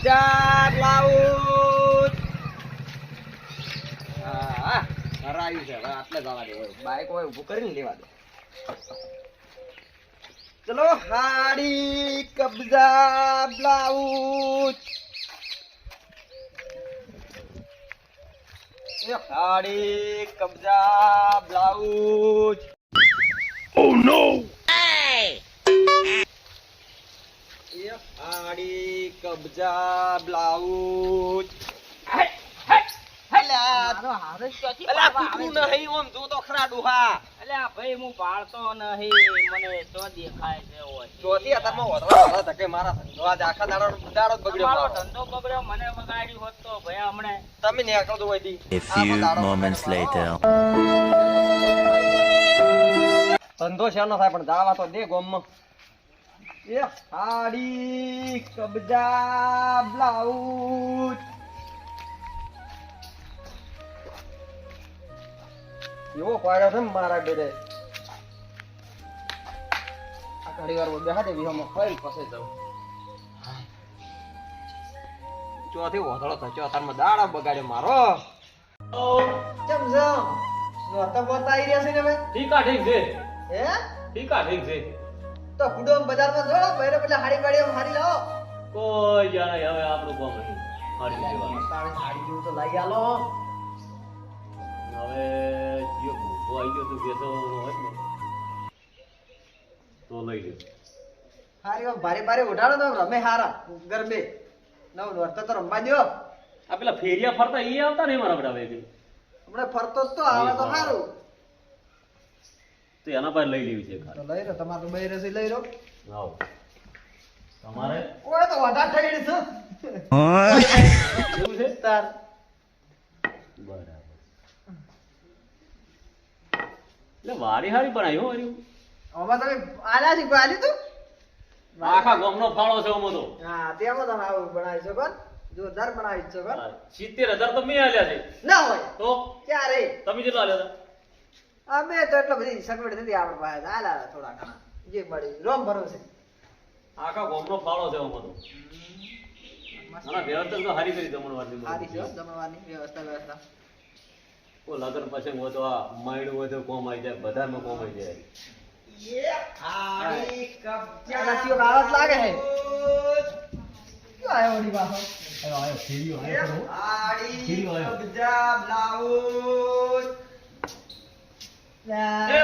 કબજા blouse. હા હરાયું છે હવે આટલે જવા દે બાઈક હોય ઊભું કરીને લેવા દે. ચલો હાડી કબજા બ્લાઉઝ. હાડી કબજા બ્લાઉઝ. Oh no! હાડી કબજા બ્લાઉઝ. મારો હારે ચોથી અલા પાડવા કૂતરું આવે છે. નહીં ઓમ જો તો ખરા ડોહા. અલ્યા ભાઈ હું પાડતો નહીં મને તો દેખાય છે હોય ચોથી અત્યારમાં વધવા ધકે મારા ધંધો આજ આખા દાડો જ બગડ્યો મારો મારો. ધંધો બગડ્યો મને બગાડ્યું હોત તો ભાઈ હમણે તમે નીકળો તો હોયથી. A few moments later. ધંધો છે ન થાય પણ જાવા તો દે ગોમમાં. એ હાડી કબજા બ્લાઉઝ. એવો પાડ્યો છે ને મારા બેરે. આ ઘડી વાર બેહા દે વિહામાં ફરી પછી જાઉં. ચોથી વધળો થયો તારમાં દાડા બગાડ્યો મારો. ચમ જાવ નોતા બોતા આવી રહ્યા છે ને ભાઈ. ઠીક છે હે ઠીક છે તો ગુડોમ બજારમાં જો બહેરો પેલા હાડી પાડી હારી લાવો. કોઈ જાણે હવે આપણું કામ નહીં હારી દેવાનું તારે હાડી જેવું તો લાગી આલો. હવે જે ભૂખો આવી ગયો તો બેસો હોય ને તો લઈ લે હારી આમ ભારે ભારે ઉઠાડો તો રમે હારા ગરબે. નવ નોરતો તો રમવા દ્યો. આ પેલા ફેરિયા ફરતા એ આવતા ને મારા બધા ભાઈ હમણાં ફરતો જ તો આવે તો સારું. તો એના પાસે લઈ લેવી છે તો ખાલી લઈ લો તમારે તો બહેરે છે લઈ લો. આવો તમારે ઓય તો વધારે થઈ છે એવું છે તાર. બરાબર એટલે વાડી હારી બનાવી હો હારી આમાં તમે આલ્યા છે આલ્યું તું. આખા ગામનો ફાળો છે આમાં તો હા તેમાં તમે આવું બનાવી છો કોણ જોરદાર બનાવી છો કોણ. 70,000 તો મેં આલ્યા છે ના હોય તો ક્યારે તમે કેટલા આલ્યા હતા અમે તો એટલો બધી સગવડ નથી આપણા પાસે આલ્યા થોડા ઘણા જે મળી રોમ ભરોસે. આખા ગામનો ફાળો છે આમાં તો ના વ્યવસ્થા તો હારી કરી તમને સારી છે વાતની જમણવાની વ્યવસ્થા. ઓ લગન પછી હોય તો આ માયડું હોય તો કોમ આવી જાય બધામાં કોમ આવી જાય આનાથી આવાજ લાગે છે. ક્યો આયો ઓલી બાહો? આયો ફેરીઓ આયો ખરો. હાડી આયો. કબજા બ્લાઉઝ. એ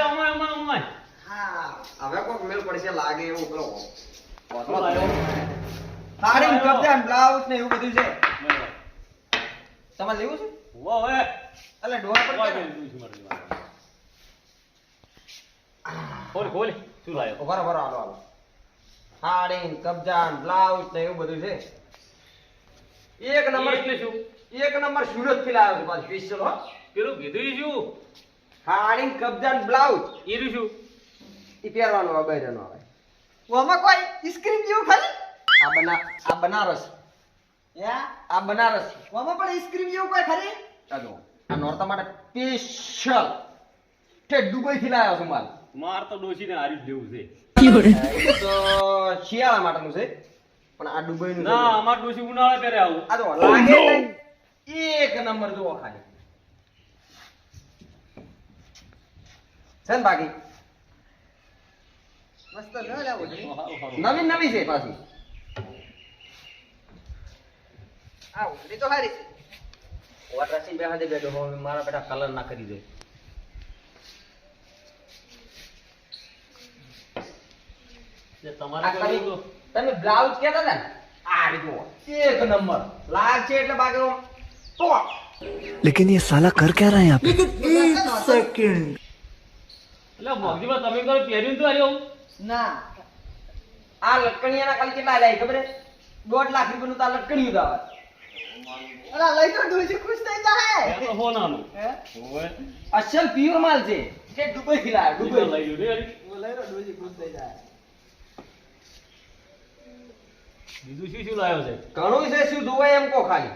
અમાય હા હવે કોક મેલ પડશે લાગે એવું પેલો શું આયો? હાડી કબજા બ્લાઉઝ ને એવું બધું છે. બરાબર. તમારે લેવું છે? વાહ હવે એટલે ડોહા પર વાહ કેમ? લીધું છે મારે લેવાનું. ખોલ શું લાયો ઉભા રહો, હાલો. હાડી કબજા બ્લાઉઝ ને એવું બધું છે. એક નંબર એટલે શું એક નંબર સુરત થી લાવ્યો છું પાછું સ્પેશિયલ હો. પેલું કીધું ઈ શું હાડી કબજા બ્લાઉઝ ઈ રહ્યું શું ઈ પહેરવાનું આવે બૈરાનો આવે. ઓમાં કોઈ સ્ક્રીન જેવું ખાલી આ બનારસ. આ બનારસ. ઓમાં પણ સ્ક્રીન જેવું કોઈ ખાલી. ચાલો આ નોરતા માટે સ્પેશિયલ તે દુબઈ થી લાવ્યો છું માલ. માર તો ડોશીને હારી જ લેવું છે એ તો શિયાળા માટેનું છે પણ આ દુબઈ નું ના અમાર ડોશી ઉનાળે પહેરે આવું આ તો લાગે નહીં. એક નંબર જુઓ ખાલી છે ને બાકી મસ્ત ન લાવો છે. નવી છે પાછી. આ ઉતરી તો હારી છે. વોટરસી બે હાથે બેઠો હવે મારા બેટા કલર ના કરી દે. એટલે તમારે આ કોઈ તમે તો તમે બ્લાઉઝ કેતા હતા ને આ રીતો એક નંબર લાગ છે એટલે બાકી આમ ટોપ. लेकिन ये साला कर क्या रहा है यहाँ पे? એટલે મોગજીમાં તમે કોઈ પહેર્યું તો આલ્યો ના આ લટકણીયાના ખાલી કેટલા આલ્યા ખબર હે 1.5 લાખ રૂપિયાનું તો આ લટકણિયું દાવા. અલા લઈ તો ડોસી ખુશ થઈ જાય. એ તો હોનાનું હે ઓય અસલ પ્યોર માલ છે કે દુબઈ થી લાવ્યો દુબઈ દુબઈ. લઈ લ્યો રે હારી. લઈ લો ડોસી ખુશ થઈ જાય. બીજું શું લાવ્યો છે ઘણું છે શું દુબઈ એમ કો ખાલી.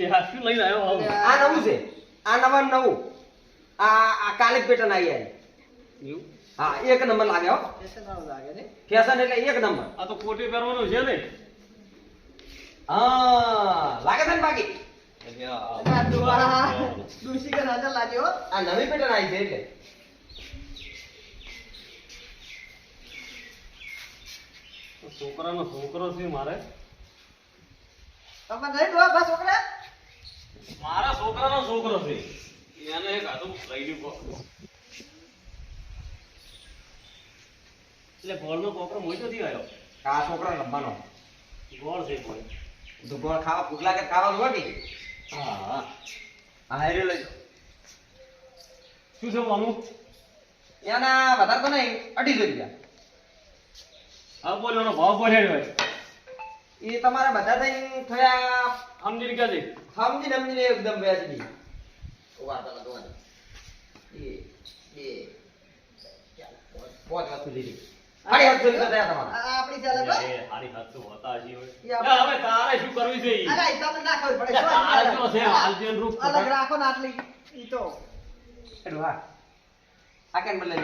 એ આ શું લઈને આવ્યો આવું આ નવું છે. આ નવું આ કાલે પેટર્ન આવી આવી. એવું હા એક નંબર લાગે હો ફેશન એટલે એક નંબર આ તો કોટી પહેરવાનું છે ને હા લાગે છે ને બાકી આ આ નવી પેટર્ન આવી છે એટલે છોકરાનો છોકરો છે મારે મારા છોકરાનો છોકરો છે એને એક હાથું લઈ લીધું એટલે ગોળનો કોકરો મોઈ નથી આવ્યો આ છોકરા રમવાનો ગોળ છે કોઈ દુગોળ ખાવા ભૂખ લાગે ખાવાનું હોય કે હા હા હા હેરે લઈ શું છે મામું એના વધારે તો નહીં 250 રૂપિયા હા બોલો એનો ભાવ બોલ્યો હોય એ તમારા બધા થઈને થયા સમજી ગયા છે સમજીને એકદમ વ્યાજબી પાંચ વસ્તુ લીધી 850 રૂપિયા થયા તમારા એ હારી હાથું હોતા હજી હોય હવે તારે શું કરવી છે ઈ? તારે શું છે હાલજેન રૂપ એડું હા આ કેમ બદલે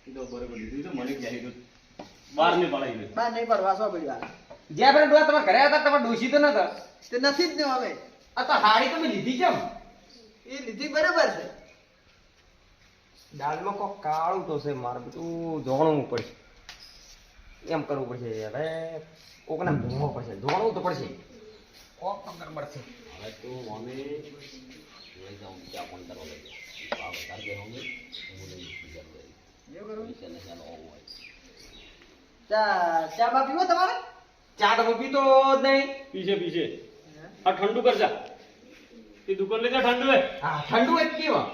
ઈ તો બરોબર લીધું તો મને ક્યાં લીધું બહાર ની પડાઈ ગયું જ્યાં પેલા ડોહા તમારા ઘરે હતા તમારે ડોશી તો નતા નથી જ ને હવે આ તો હાડી તમે લીધી કેમ એ લીધી બરાબર છે દાળમાં કોક કાળું તો છે મારે બધું જોણવું પડશે એમ કરવું પડશે હવે કોકને ભૂંગવો પડશે જોણવું તો પડશે કોક તો ગડબડ છે હવે તો મને લઈ જાઉં ચા પણ કરવા લઈ જાઉં વધારે કે હું લઈ બીજા લઈ એવું કરું પૈસા ને ચાલો આવું હોય ચા બા પીવો તમારે ચા તો પીતો જ નહીં પીછે પીછે આ ઠંડુ કરજા એ દુકાન લઈ જા ઠંડુ હે હા ઠંડુ એક પીવા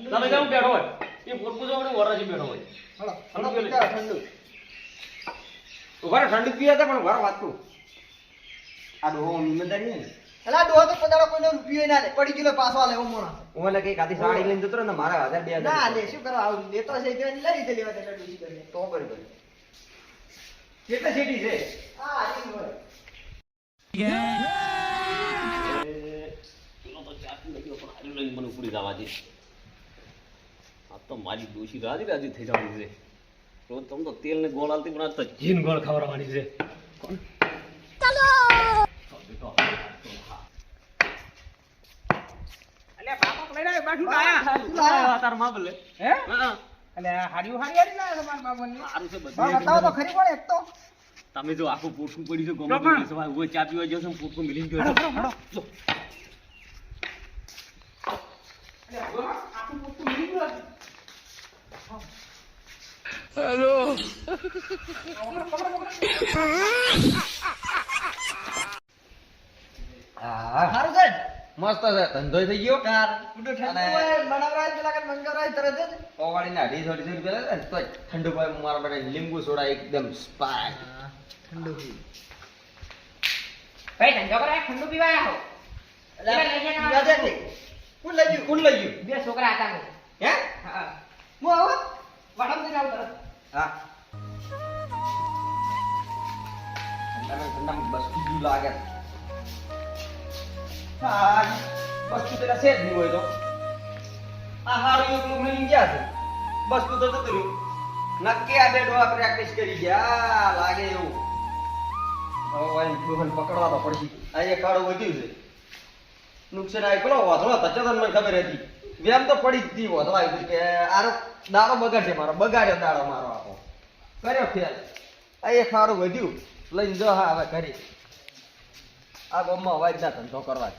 તમે જાવ બેઠો હોય એ પોટપો જાવ ને વરાજી બેઠો હોય હલો ઠંડુ ઠંડુ પીવો. ઠંડુ ઉભા રહો, ઠંડુ પીવા હતા પણ ઘર વાતું આ ડોહો ઈમાનદારી ને અલા ડોહો તો કદાડો કોઈનો રૂપિયો ના લે પડી ગયો પાછો આલે હું મોણા હું કઈ કાધી સાડી લઈને જતો રહ્યો ને મારા 1000 ના 2000 લે શું કરો આવું લેતો છે એટલે લઈ લીધે લેવા દે ડૂસી કરીને તો બરોબર કેટલા શેટી છે હા આજી હોય પેલો તો ચાકુ લઈ ગયો પણ હારી લઈને મને ઉપડી જવા દે આ તો મારી ડોશી રાજી થઈ જવાની છે રોજ તમે તો તેલ ને ગોળ આલતી પણ આ તો જીન ગોળ ખવડાવવાની છે કોણ ચાલો અલ્યા બાપા લઈને બાઠું આયા તાર માં બોલે હે હા અલ્યા હાડી હાડી ના તમારા બાબાને સારું છે બા બધું બતાવો તો ખરી કોણ એક તો તમે જો આખું પોટકું પડ્યું છે તો પણ. ગમે સવાય ચા પીવા જશો પોટકું મિલીને ગયો જો હા સારું છે મસ્ત છે ધંધો થઈ ગયો કાર ઉડો ઠંડુ અને- હોય બનાવરાય પેલા કન મંગાવરાય તરત જ ઓવાળીને 250 રૂપિયા લે ને તો ઠંડુ પાણી મારા માટે લીંબુ સોડા એકદમ સ્પાર્ક ઠંડુ ભાઈ ધંધો કરાય ઠંડુ પીવા આયા હો અલા લઈ જાય પીવા દે ને. કોણ લઈ ગયું કોણ લઈ ગયું બે છોકરા હતા ને હે હા હું આવો વાડમ દઈને આવું તરત હા ઠંડામાં બસ બીજું લાગે હા બસ તું પેલા શેર નહીં હોય તો આ હારું એકલું લઈને ગયા છે બસ તું તો જતું રહ્યું નક્કી આ બે ડોહા પ્રેક્ટિસ કરી ગયા લાગે એવું હવે એને ડોહાને પકડવા તો પડશે આ એક કાળો વધ્યું છે નુકસાન આવી પેલો વધળો તચો તો મને ખબર હતી વેમ તો પડી જ હતી વધળો આવી કે આરો દાડો બગાડશે મારો બગાડ્યો દાડો મારો આખો કર્યો ફેલ આ એક સારું વધ્યું લઈને જો હા હવે કરી આ ગામમાં અવાજ ના ધંધો કરવા